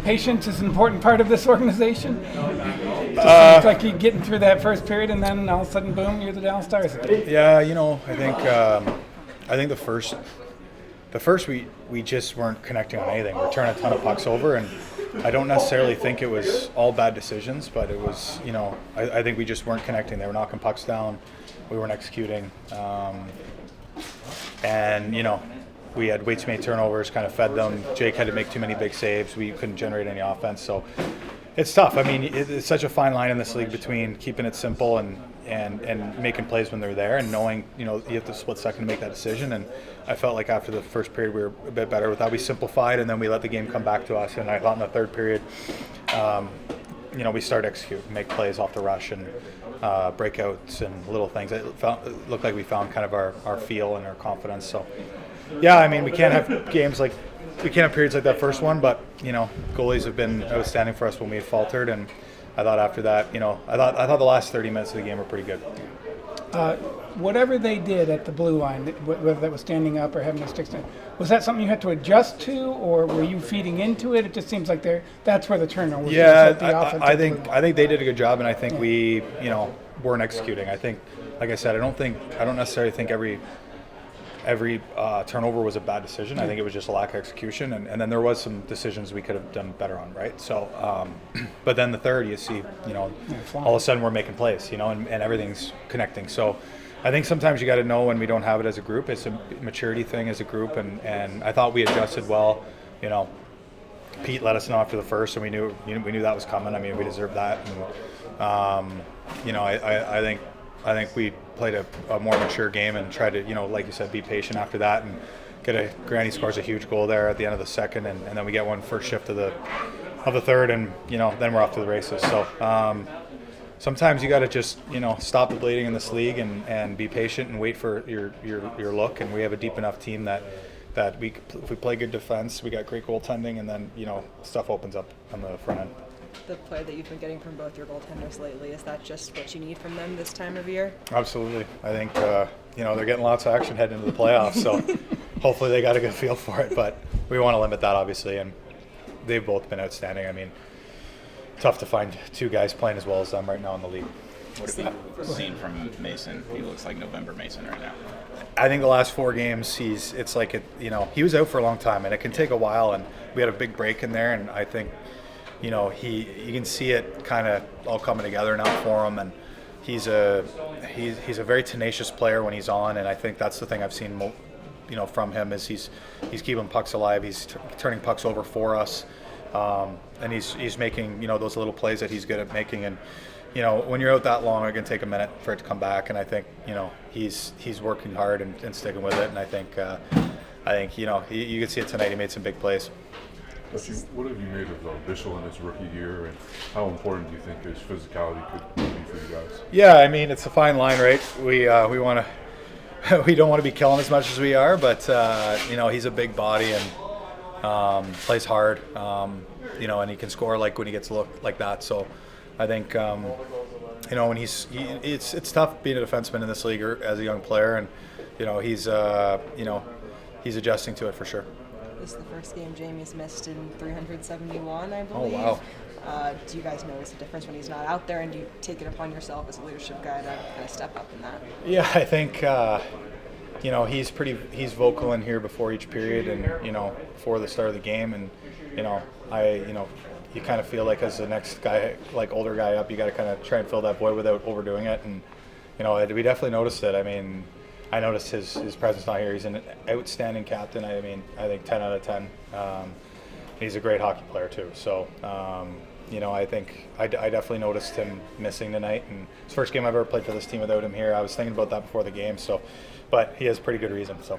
patience is an important part of this organization? Seems like you're getting through that first period, and then all of a sudden, boom, you're the Dallas Stars again. Yeah, I think the first we just weren't connecting on anything. We're turning a ton of pucks over, and I don't necessarily think it was all bad decisions, but it was, I think we just weren't connecting. They were knocking pucks down. We weren't executing. And we had way too many turnovers, kind of fed them. Jake had to make too many big saves. We couldn't generate any offense. So it's tough. I mean, it's such a fine line in this league between keeping it simple and making plays when they're there, and knowing, you have the split second to make that decision. And I felt like after the first period we were a bit better with that. We simplified, and then we let the game come back to us. And I thought in the third period, we started to execute, make plays off the rush and breakouts and little things. It looked like we found kind of our feel and our confidence. So, yeah, I mean, we can't have periods like that first one, but, goalies have been outstanding for us when we had faltered. And I thought after that, I thought the last 30 minutes of the game were pretty good. Whatever they did at the blue line, whether that was standing up or having a stick stand, was that something you had to adjust to, or were you feeding into it? It just seems like that's where the turnover was. Yeah, I think they did a good job, and I think we, weren't executing. I think, like I said, I don't necessarily think every turnover was a bad decision. I think it was just a lack of execution, and then there was some decisions we could have done better on, right? So, but then the third, you see, all of a sudden we're making plays, and everything's connecting. So I think sometimes you got to know when we don't have it as a group. It's a maturity thing as a group, and I thought we adjusted well. Pete let us know after the first, and we knew that was coming. I mean, we deserved that, and I think we played a more mature game and tried to, like you said, be patient after that, and Granny scores a huge goal there at the end of the second, and then we get one first shift of the third, and then we're off to the races. So sometimes you got to just stop the bleeding in this league and be patient and wait for your look. And we have a deep enough team that if we play good defense, we got great goaltending, and then stuff opens up on the front end. The play that you've been getting from both your goaltenders lately, is that just what you need from them this time of year? Absolutely. I think they're getting lots of action heading into the playoffs, so hopefully they got a good feel for it. But we want to limit that, obviously, and they've both been outstanding. I mean, tough to find two guys playing as well as them right now in the league. What have you seen from Mason? He looks like November Mason right now. I think the last 4 games, he was out for a long time, and it can take a while. And we had a big break in there, and I think, you can see it kind of all coming together now for him. And he's a very tenacious player when he's on, and I think that's the thing I've seen, from him is he's keeping pucks alive. He's turning pucks over for us, and he's making those little plays that he's good at making. And when you're out that long, it can take a minute for it to come back. And I think he's working hard and sticking with it. And I think you can see it tonight. He made some big plays. What have you made of Bichsel in his rookie year, and how important do you think his physicality could be for you guys? Yeah, I mean, it's a fine line, right? We want to we don't want to be killing as much as we are, but he's a big body and plays hard, and he can score when he gets a look like that. So I think when it's tough being a defenseman in this league as a young player, and he's adjusting to it for sure. This is the first game Jamie's missed in 371, I believe. Oh, wow. Do you guys notice the difference when he's not out there, and do you take it upon yourself as a leadership guy to kind of step up in that? Yeah, I think he's vocal in here before each period, and before the start of the game, and you kind of feel like as the next guy, older guy up, you got to kind of try and fill that void without overdoing it. And we definitely noticed it. I mean, I noticed his presence not here. He's an outstanding captain. I mean, I think 10 out of 10. He's a great hockey player too. So, I think I definitely noticed him missing tonight. And it's the first game I've ever played for this team without him here. I was thinking about that before the game. So, but he has pretty good reason. So.